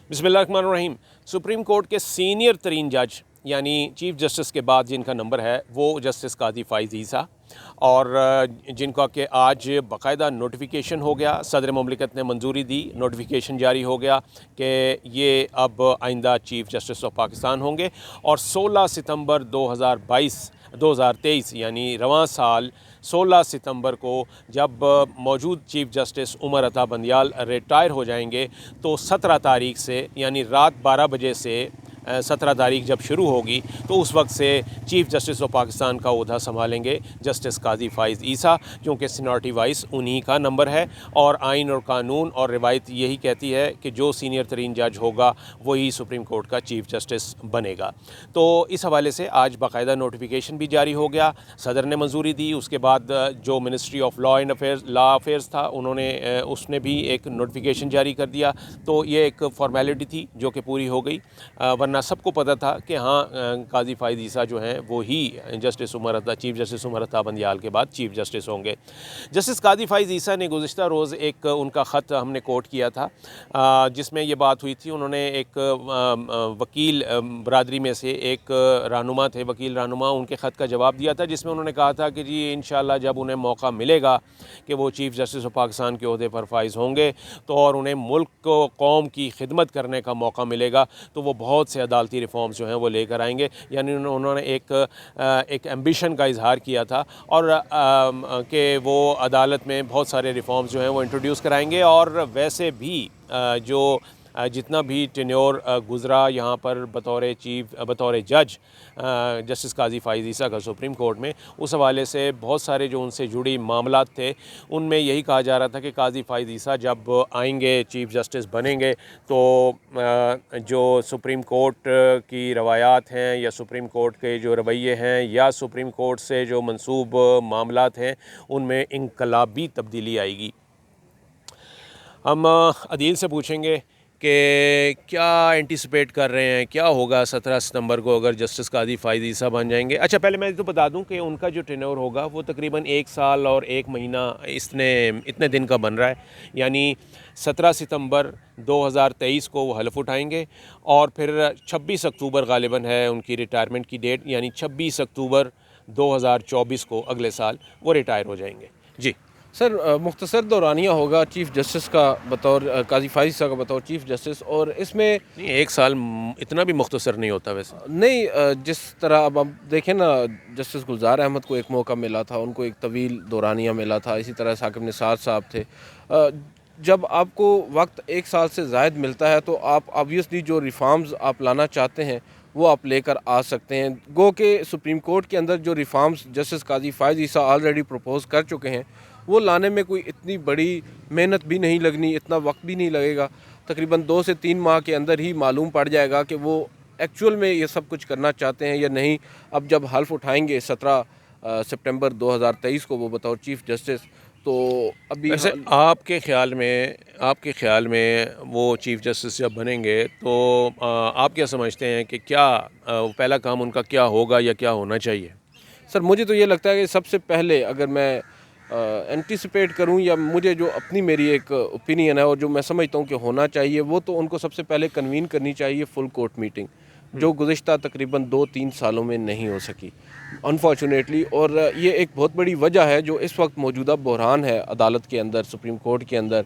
बिस्मिल्लाहिर्रहमानिर्रहीम। Supreme court के senior तरीन जज यानी चीफ़ जस्टिस के बाद जिनका नंबर है वो जस्टिस कादी फ़ाइज़ ईसा, और जिनका कि आज बाकायदा नोटिफिकेशन हो गया, सदर मुमलिकत ने मंजूरी दी, नोटिफिकेशन जारी हो गया कि ये अब आइंदा चीफ़ जस्टिस ऑफ पाकिस्तान होंगे। और 16 सितंबर 2023 यानी रवां साल 16 सितंबर को जब मौजूद chief justice Umar Ata Bandial retire हो जाएंगे तो 17 तारीख से यानी रात 12 बजे से 17 तारीख जब शुरू होगी तो उस वक्त से चीफ़ जस्टिस ऑफ पाकिस्तान का ओहदा संभालेंगे जस्टिस कादी फ़ाइज़ ईसा, क्योंकि सीनियरिटी वाइज उन्हीं का नंबर है। और आइन और कानून और रिवायत यही कहती है कि जो सीनियर तरीन जज होगा वही सुप्रीम कोर्ट का चीफ़ जस्टिस बनेगा। तो इस हवाले से आज बाकायदा नोटिफिकेशन भी जारी हो गया, सदर ने मंजूरी दी। उसके बाद जो मिनिस्ट्री ऑफ लॉ अफेयर्स था उन्होंने उसने भी एक नोटिफिकेशन जारी कर दिया। तो ये एक फॉर्मेलिटी थी जो कि पूरी हो गई, वरना सबको पता था कि हाँ कादी फ़ाइज़ ईसा जो हैं वो ही चीफ़ जस्टिस उमर अता बंदियाल के बाद चीफ़ जस्टिस होंगे। जस्टिस कादी फ़ाइज़ ईसा ने गुज़िश्ता रोज़ एक उनका ख़त हमने कोट किया था, जिसमें ये बात हुई थी। उन्होंने एक वकील बरादरी में से एक रहनुमा थे, वकील रहनुमा, उनके ख़त का जवाब दिया था, जिसमें उन्होंने कहा था कि जी इंशाअल्लाह जब उन्हें मौका मिलेगा कि वो चीफ़ जस्टिस ऑफ पाकिस्तान के ओहदे पर फाइज़ होंगे तो और उन्हें मुल्क को कौम की खिदमत करने का मौका मिलेगा तो वो बहुत से अदालती रिफॉर्म्स जो हैं वो लेकर आएंगे। यानी उन्होंने एक एम्बिशन का इजहार किया था और कि वो अदालत में बहुत सारे रिफॉर्म्स जो हैं वो इंट्रोड्यूस कराएंगे। और वैसे भी जो जितना भी टेन्योर गुज़रा यहाँ पर बतौर जज जस्टिस कादी फ़ाइज़ ईसा का सुप्रीम कोर्ट में, उस हवाले से बहुत सारे जो उनसे जुड़ी मामलात थे उनमें यही कहा जा रहा था कि कादी फ़ाइज़ ईसा जब आएंगे चीफ़ जस्टिस बनेंगे तो जो सुप्रीम कोर्ट की रवायात हैं या सुप्रीम कोर्ट के जो रवैये हैं या सुप्रीम कोर्ट से जो मंसूब मामलात हैं उनमें इनकलाबी तब्दीली आएगी। हम अदील से पूछेंगे कि क्या एंटिसिपेट कर रहे हैं, क्या होगा 17 सितंबर को अगर जस्टिस कादी फ़ाइज़ ईसा बन जाएंगे। अच्छा, पहले मैं तो बता दूं कि उनका जो टेन्योर होगा वो तकरीबन 1 साल और 1 महीना इतने दिन का बन रहा है। यानी 17 सितंबर 2023 को वो हलफ उठाएंगे और फिर 26 अक्टूबर गालिबन है उनकी रिटायरमेंट की डेट, यानी 26 अक्टूबर 2024 को अगले साल वो रिटायर हो जाएंगे। जी सर, मुख्तसर दौरानिया होगा चीफ़ जस्टिस का बतौर कादी फ़ाइज़ ईसा का बतौर चीफ़ जस्टिस, और इसमें नहीं, 1 साल इतना भी मुख्तसर नहीं होता वैसे। नहीं, जिस तरह अब आप देखें ना, जस्टिस गुलजार अहमद को एक मौका मिला था, उनको एक तवील दौरानिया मिला था, इसी तरह साकिब निसार साहब थे। जब आपको वक्त 1 साल से ज़ायद मिलता है तो आप ऑब्वियसली जो रिफॉर्म्स आप लाना चाहते हैं वो आप लेकर आ सकते हैं। गो के सुप्रीम कोर्ट के अंदर जो रिफॉर्म्स जस्टिस कादी फ़ाइज़ ईसा ऑलरेडी प्रपोज़ कर चुके हैं वो लाने में कोई इतनी बड़ी मेहनत भी नहीं लगनी, इतना वक्त भी नहीं लगेगा। तकरीबन 2 से 3 माह के अंदर ही मालूम पड़ जाएगा कि वो एक्चुअल में ये सब कुछ करना चाहते हैं या नहीं। अब जब हल्फ उठाएंगे 17 सितंबर 2023 को वो बतौर चीफ़ जस्टिस, तो अभी वैसे आपके ख़्याल में वो चीफ़ जस्टिस जब बनेंगे तो आप क्या समझते हैं कि क्या पहला काम उनका क्या होगा या क्या होना चाहिए? सर, मुझे तो ये लगता है कि सबसे पहले अगर मैं एंटिसिपेट करूं या मुझे जो अपनी मेरी एक ओपिनियन है और जो मैं समझता हूं कि होना चाहिए, वो तो उनको सबसे पहले कन्वीन करनी चाहिए फुल कोर्ट मीटिंग, जो गुज़िश्ता तकरीबन 2-3 सालों में नहीं हो सकी अनफॉर्चुनेटली। और ये एक बहुत बड़ी वजह है जो इस वक्त मौजूदा बहरान है अदालत के अंदर, सुप्रीम कोर्ट के अंदर,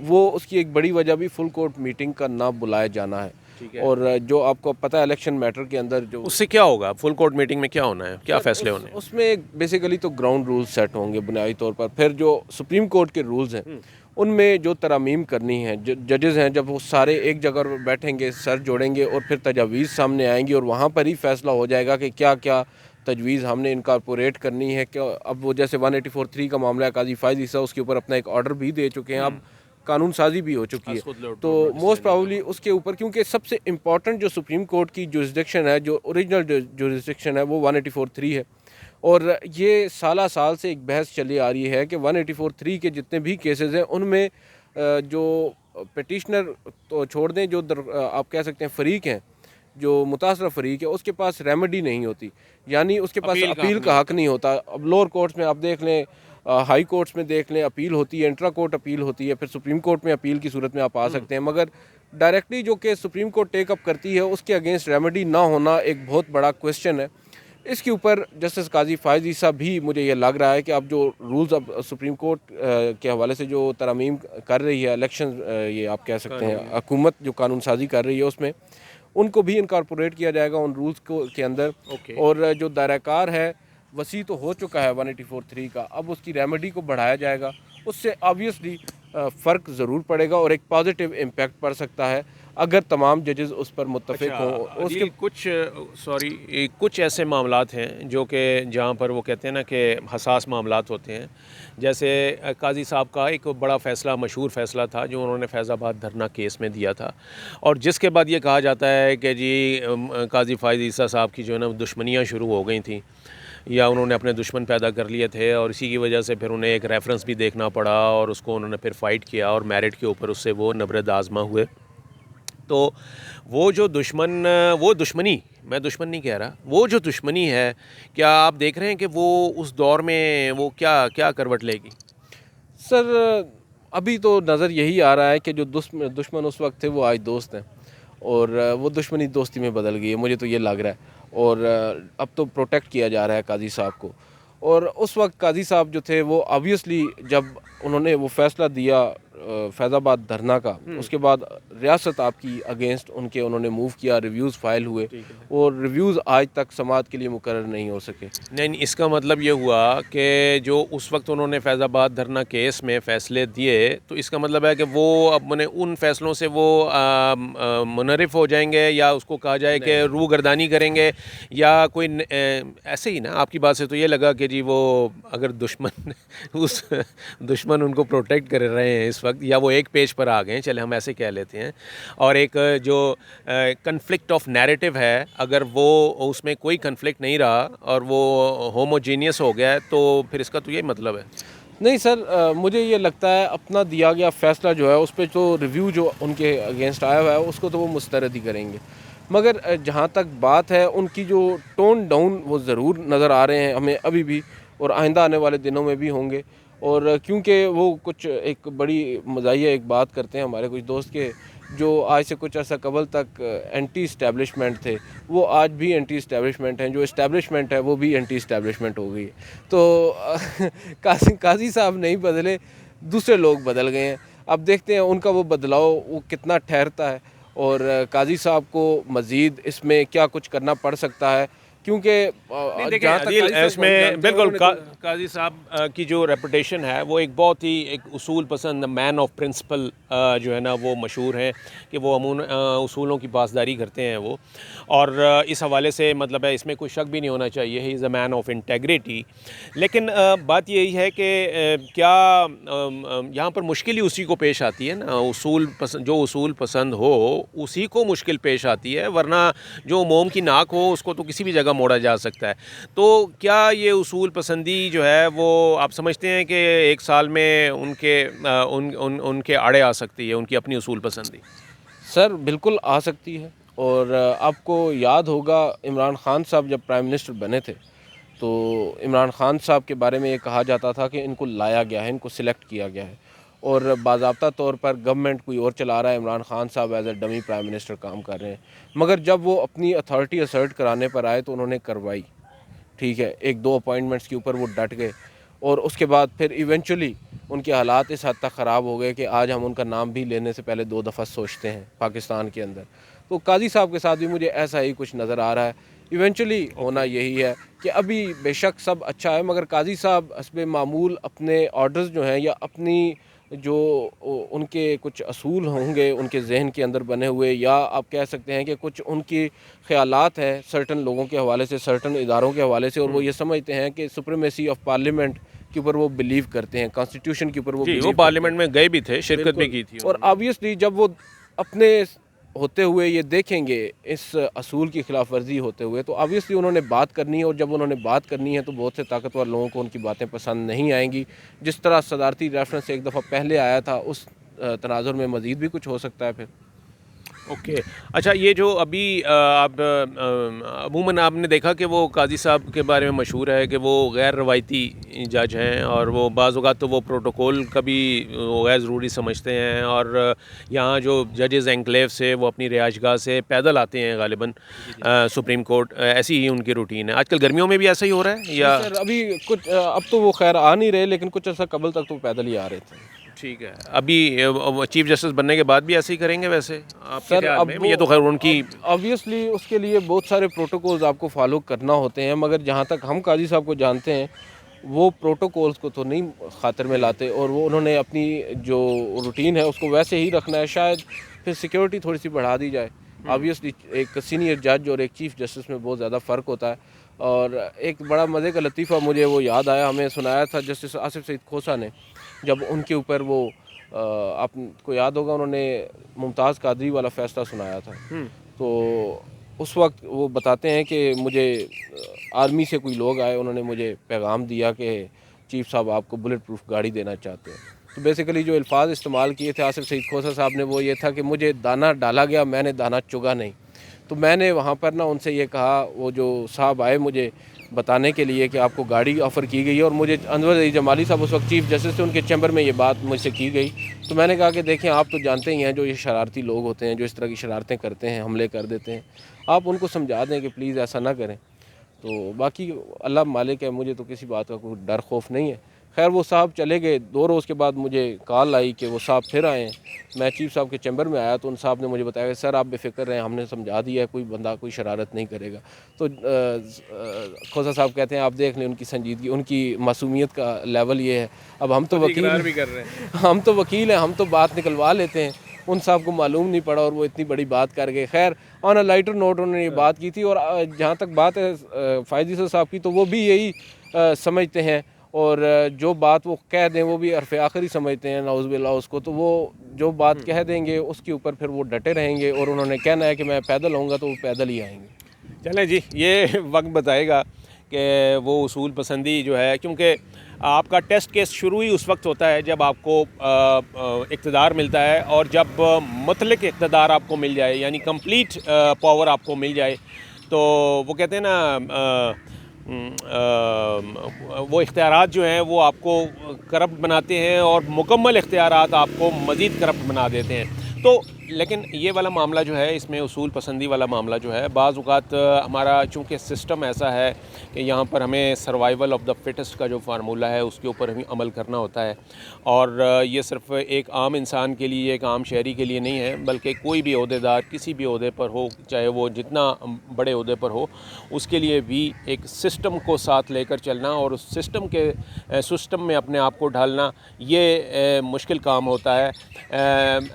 वो उसकी एक बड़ी वजह भी फुल कोर्ट मीटिंग का ना बुलाया जाना है। और जो आपको पता है इलेक्शन मैटर के अंदर जो उससे क्या होगा, फुल कोर्ट मीटिंग में क्या होना है, क्या फैसले होने हैं? उसमें बेसिकली तो ग्राउंड रूल्स सेट होंगे बुनियादी तौर पर। फिर जो सुप्रीम कोर्ट के रूल्स हैं उनमें जो तरमीम करनी है, जजेस हैं जब वो सारे एक जगह पर बैठेंगे, सर जोड़ेंगे और फिर तजावीज़ सामने आएंगी और वहाँ पर ही फैसला हो जाएगा कि क्या क्या तजवीज़ हमने इनकॉर्पोरेट करनी है। क्या अब वो जैसे 184(3) का मामला है, कादी फ़ाइज़ ईसा उसके ऊपर अपना एक ऑर्डर भी दे चुके हैं, अब कानून साजी भी हो चुकी है। तो मोस्ट प्रॉब्ली उसके ऊपर, क्योंकि सबसे इम्पॉर्टेंट जो सुप्रीम कोर्ट की जुरिस्डिक्शन है, जो ओरिजिनल जुरिस्डिक्शन है, वो 184(3) है। और ये साल से एक बहस चली आ रही है कि 184(3) के जितने भी केसेस हैं उनमें जो पिटिशनर तो छोड़ दें, जो आप कह सकते हैं फरीक हैं, जो मुतासरा फरीक है, उसके पास रेमेडी नहीं होती, यानी उसके पास अपील का हक नहीं होता। अब लोअर कोर्ट्स में आप देख लें, हाई कोर्ट्स में देख लें, अपील होती है, इंट्रा कोर्ट अपील होती है, फिर सुप्रीम कोर्ट में अपील की सूरत में आप आ सकते हैं, मगर डायरेक्टली जो कि सुप्रीम कोर्ट टेक अप करती है उसके अगेंस्ट रेमेडी ना होना एक बहुत बड़ा क्वेश्चन है। इसके ऊपर जस्टिस काजी फायज़ ईसा भी मुझे ये लग रहा है कि अब जो रूल्स अब सुप्रीम कोर्ट के हवाले से जो तरमीम कर रही है इलेक्शन, ये आप कह सकते हैं हुकूमत जो कानून साजी कर रही है उसमें उनको भी इनकॉर्पोरेट किया जाएगा उन रूल्स को के अंदर। और जो दायराकार है वसी तो हो चुका है 184(3) का, अब उसकी रेमेडी को बढ़ाया जाएगा, उससे ऑब्वियसली फ़र्क ज़रूर पड़ेगा और एक पॉजिटिव इम्पैक्ट पड़ सकता है अगर तमाम जजेस उस पर मुत्तफिक हों। उसके कुछ ऐसे मामलात हैं जो कि जहाँ पर वो कहते हैं ना कि हसास मामलात होते हैं, जैसे काजी साहब का एक बड़ा फ़ैसला, मशहूर फ़ैसला था जो उन्होंने फैज़ाबाद धरना केस में दिया था, और जिसके बाद ये कहा जाता है कि जी काजी फायज़ ईसा साहब की जो है ना दुश्मनियाँ शुरू हो गई थी या उन्होंने अपने दुश्मन पैदा कर लिए थे, और इसी की वजह से फिर उन्हें एक रेफरेंस भी देखना पड़ा और उसको उन्होंने फिर फ़ाइट किया और मेरिट के ऊपर उससे वो नबरद आज़मा हुए। तो वो जो वो दुश्मनी, मैं दुश्मन नहीं कह रहा, वो जो दुश्मनी है, क्या आप देख रहे हैं कि वो उस दौर में वो क्या करवट लेगी? सर अभी तो नज़र यही आ रहा है कि जो दुश्मन उस वक्त थे वो आज दोस्त हैं, और वो दुश्मनी दोस्ती में बदल गई है, मुझे तो ये लग रहा है। और अब तो प्रोटेक्ट किया जा रहा है काजी साहब को। और उस वक्त काजी साहब जो थे वो ऑब्वियसली जब उन्होंने वो फ़ैसला दिया फैज़ाबाद धरना का, उसके बाद रियासत आपकी अगेंस्ट उनके उन्होंने मूव किया, रिव्यूज़ फाइल हुए, और रिव्यूज़ आज तक समाअत के लिए मुकर्रर नहीं हो सके। नहीं, इसका मतलब ये हुआ कि जो उस वक्त उन्होंने फैज़ाबाद धरना केस में फ़ैसले दिए, तो इसका मतलब है कि वो अब मैंने उन फ़ैसलों से वो मुनरिफ़ हो जाएंगे, या उसको कहा जाए कि रूगर्दानी करेंगे, या कोई ऐसे ही ना, आपकी बात से तो ये लगा कि जी वो अगर दुश्मन उनको प्रोटेक्ट कर रहे हैं इस वक्त, या वो एक पेज पर आ गए, चले हम ऐसे कह लेते हैं, और एक जो कन्फ्लिक्ट ऑफ नैरेटिव है, अगर वो उसमें कोई कन्फ्लिक्ट नहीं रहा और वो होमोजीनियस हो गया है, तो फिर इसका तो यही मतलब है। नहीं सर, मुझे ये लगता है अपना दिया गया फ़ैसला जो है उस पर तो रिव्यू जो उनके अगेंस्ट आया हुआ है उसको तो वो मुस्तरद ही करेंगे, मगर जहाँ तक बात है उनकी जो टोन डाउन वो ज़रूर नज़र आ रहे हैं हमें अभी भी, और आइंदा आने वाले दिनों में भी होंगे। और क्योंकि वो कुछ एक बड़ी मज़ाहिया एक बात करते हैं हमारे कुछ दोस्त के, जो आज से कुछ अर्सा कबल तक एंटी इस्टेब्लिशमेंट थे, वो आज भी एंटी इस्टेब्लिशमेंट हैं, जो इस्टेब्लिशमेंट है वो भी एंटी इस्टेब्लिशमेंट हो गई है। तो काजी साहब नहीं बदले, दूसरे लोग बदल गए हैं। अब देखते हैं उनका वो बदलाव वो कितना ठहरता है, और काजी साहब को मज़ीद इसमें क्या कुछ करना पड़ सकता है, क्योंकि जहाँ तक इसमें बिल्कुल काजी साहब की जो रेपुटेशन है वो एक बहुत ही एक उसूल पसंद, मैन ऑफ प्रिंसिपल जो है ना वो मशहूर हैं कि वो अमून उसूलों की पासदारी करते हैं वो, और इस हवाले से मतलब है इसमें कोई शक भी नहीं होना चाहिए, he is a man of integrity. लेकिन बात यही है कि क्या यहाँ पर मुश्किल ही उसी को पेश आती है ना, जो उसूल पसंद हो उसी को मुश्किल पेश आती है, वरना जो मोम की नाक हो उसको तो किसी भी जगह मोड़ा जा सकता है। तो क्या ये उसूल पसंदी जो है वो आप समझते हैं कि एक साल में उनके आड़े आ सकती है, उनकी अपनी उसूल पसंदी? सर बिल्कुल आ सकती है। और आपको याद होगा इमरान खान साहब जब प्राइम मिनिस्टर बने थे तो इमरान खान साहब के बारे में ये कहा जाता था कि इनको लाया गया है, इनको सिलेक्ट किया गया है, और बाज़ाब्ता तौर पर गवर्नमेंट कोई और चला रहा है, इमरान खान साहब as a dummy prime minister काम कर रहे हैं। मगर जब वो अपनी अथॉरिटी असर्ट कराने पर आए तो उन्होंने करवाई, ठीक है, एक दो अपॉइंटमेंट्स के ऊपर वो डट गए, और उसके बाद फिर इवेंचुअली उनके हालात इस हद तक ख़राब हो गए कि आज हम उनका नाम भी लेने से पहले दो दफ़ा सोचते हैं पाकिस्तान के अंदर। तो काजी साहब के साथ भी मुझे ऐसा ही कुछ नज़र आ रहा है। इवेंचुअली होना यही है कि अभी बेशक सब अच्छा है, मगर काजी साहब हस्बे मामूल अपने ऑर्डर्स जो हैं या अपनी जो उनके कुछ असूल होंगे उनके जहन के अंदर बने हुए, या आप कह सकते हैं कि कुछ उनकी ख्यालात हैं सर्टन लोगों के हवाले से, सर्टन इदारों के हवाले से, और वो ये समझते हैं कि सुप्रीमेसी ऑफ पार्लियामेंट के ऊपर वो बिलीव करते हैं, कॉन्स्टिट्यूशन के ऊपर वो पार्लियामेंट में गए भी थे, शिरकत भी की थी। और ऑब्वियसली जब वो अपने होते हुए ये देखेंगे इस असूल की खिलाफ वर्जी होते हुए, तो ऑब्वियसली उन्होंने बात करनी है, और जब उन्होंने बात करनी है तो बहुत से ताकतवर लोगों को उनकी बातें पसंद नहीं आएंगी। जिस तरह सदारती रेफरेंस एक दफ़ा पहले आया था उस तनाजुर में मज़ीद भी कुछ हो सकता है फिर। اوکے. اچھا یہ جو ابھی آپ عموماً آپ نے دیکھا کہ وہ قاضی صاحب کے بارے میں مشہور ہے کہ وہ غیر روایتی جج ہیں اور وہ بعض اوقات تو وہ پروٹوکول کا بھی غیر ضروری سمجھتے ہیں اور یہاں جو ججز انکلیو سے وہ اپنی رہائش گاہ سے پیدل آتے ہیں غالباً سپریم کورٹ. ایسی ہی ان کی روٹین ہے. آج کل گرمیوں میں بھی ایسا ہی ہو رہا ہے یا؟ سر ابھی کچھ اب تو وہ خیر آ نہیں رہے، لیکن کچھ عرصہ قبل تک تو پیدل ہی آ رہے تھے. ٹھیک ہے. ابھی چیف جسٹس بننے کے بعد بھی ایسے ہی کریں گے ویسے آپ کے سر خیال اب میں؟ یہ تو خیر ان کی آبویسلی اس کے لیے بہت سارے پروٹوکولز آپ کو فالو کرنا ہوتے ہیں، مگر جہاں تک ہم قاضی صاحب کو جانتے ہیں وہ پروٹوکولز کو تو نہیں خاطر میں لاتے، اور وہ انہوں نے اپنی جو روٹین ہے اس کو ویسے ہی رکھنا ہے. شاید پھر سیکیورٹی تھوڑی سی بڑھا دی جائے. آبویسلی ایک سینئر جج اور ایک چیف جسٹس میں بہت زیادہ فرق ہوتا ہے. اور ایک بڑا مزے کا لطیفہ مجھے وہ یاد آیا، ہمیں سنایا تھا جسٹس آصف سعید کھوسہ نے، جب ان کے اوپر وہ آپ کو یاد ہوگا انہوں نے ممتاز قادری والا فیصلہ سنایا تھا. تو اس وقت وہ بتاتے ہیں کہ مجھے آرمی سے کوئی لوگ آئے، انہوں نے مجھے پیغام دیا کہ چیف صاحب آپ کو بلٹ پروف گاڑی دینا چاہتے ہیں. تو بیسیکلی جو الفاظ استعمال کیے تھے آصف سعید کھوسہ صاحب نے وہ یہ تھا کہ مجھے دانہ ڈالا گیا، میں نے دانہ چگا نہیں. تو میں نے وہاں پر نا ان سے یہ کہا، وہ جو صاحب آئے مجھے بتانے کے لیے کہ آپ کو گاڑی آفر کی گئی ہے، اور مجھے انور علی جمالی صاحب اس وقت چیف جسٹس تھے، ان کے چیمبر میں یہ بات مجھ سے کی گئی. تو میں نے کہا کہ دیکھیں آپ تو جانتے ہی ہیں جو یہ شرارتی لوگ ہوتے ہیں جو اس طرح کی شرارتیں کرتے ہیں، حملے کر دیتے ہیں، آپ ان کو سمجھا دیں کہ پلیز ایسا نہ کریں. تو باقی اللہ مالک ہے، مجھے تو کسی بات کا کوئی ڈر خوف نہیں ہے. خیر وہ صاحب چلے گئے. 2 روز کے بعد مجھے کال آئی کہ وہ صاحب پھر آئے ہیں. میں چیف صاحب کے چیمبر میں آیا تو ان صاحب نے مجھے بتایا کہ سر آپ بے فکر رہیں، ہم نے سمجھا دیا ہے، کوئی بندہ کوئی شرارت نہیں کرے گا. تو کھوسہ صاحب کہتے ہیں آپ دیکھ لیں ان کی سنجیدگی، ان کی معصومیت کا لیول یہ ہے. اب ہم تو وکیل بھی کر رہے ہیں. ہم تو وکیل ہیں، ہم تو بات نکلوا لیتے ہیں. ان صاحب کو معلوم نہیں پڑا اور وہ اتنی بڑی بات کر گئے. خیر آن اے لائٹر نوٹ انہوں نے یہ بات کی تھی. اور جہاں تک بات ہے فائز صاحب کی، تو وہ بھی یہی سمجھتے ہیں، اور جو بات وہ کہہ دیں وہ بھی حرف آخری سمجھتے ہیں نعوذ باللہ اس کو. تو وہ جو بات کہہ دیں گے اس کے اوپر پھر وہ ڈٹے رہیں گے، اور انہوں نے کہنا ہے کہ میں پیدل آؤں گا تو وہ پیدل ہی آئیں گے. چلیں جی، یہ وقت بتائے گا کہ وہ اصول پسندی جو ہے، کیونکہ آپ کا ٹیسٹ کیس شروع ہی اس وقت ہوتا ہے جب آپ کو اقتدار ملتا ہے، اور جب مطلق اقتدار آپ کو مل جائے، یعنی کمپلیٹ پاور آپ کو مل جائے. تو وہ کہتے ہیں نا وہ اختیارات جو ہیں وہ آپ کو کرپٹ بناتے ہیں، اور مکمل اختیارات آپ کو مزید کرپٹ بنا دیتے ہیں. تو لیکن یہ والا معاملہ جو ہے، اس میں اصول پسندی والا معاملہ جو ہے، بعض اوقات ہمارا چونکہ سسٹم ایسا ہے کہ یہاں پر ہمیں سروائیول آف دا فٹسٹ کا جو فارمولہ ہے اس کے اوپر ہمیں عمل کرنا ہوتا ہے. اور یہ صرف ایک عام انسان کے لیے، ایک عام شہری کے لیے نہیں ہے، بلکہ کوئی بھی عہدیدار کسی بھی عہدے پر ہو، چاہے وہ جتنا بڑے عہدے پر ہو، اس کے لیے بھی ایک سسٹم کو ساتھ لے کر چلنا اور اس سسٹم میں اپنے آپ کو ڈھالنا، یہ مشکل کام ہوتا ہے.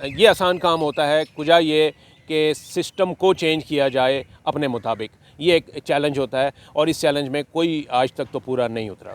یہ آسان کام ہوتا ہے کجا یہ کہ سسٹم کو چینج کیا جائے اپنے مطابق. یہ ایک چیلنج ہوتا ہے، اور اس چیلنج میں کوئی آج تک تو پورا نہیں اترا.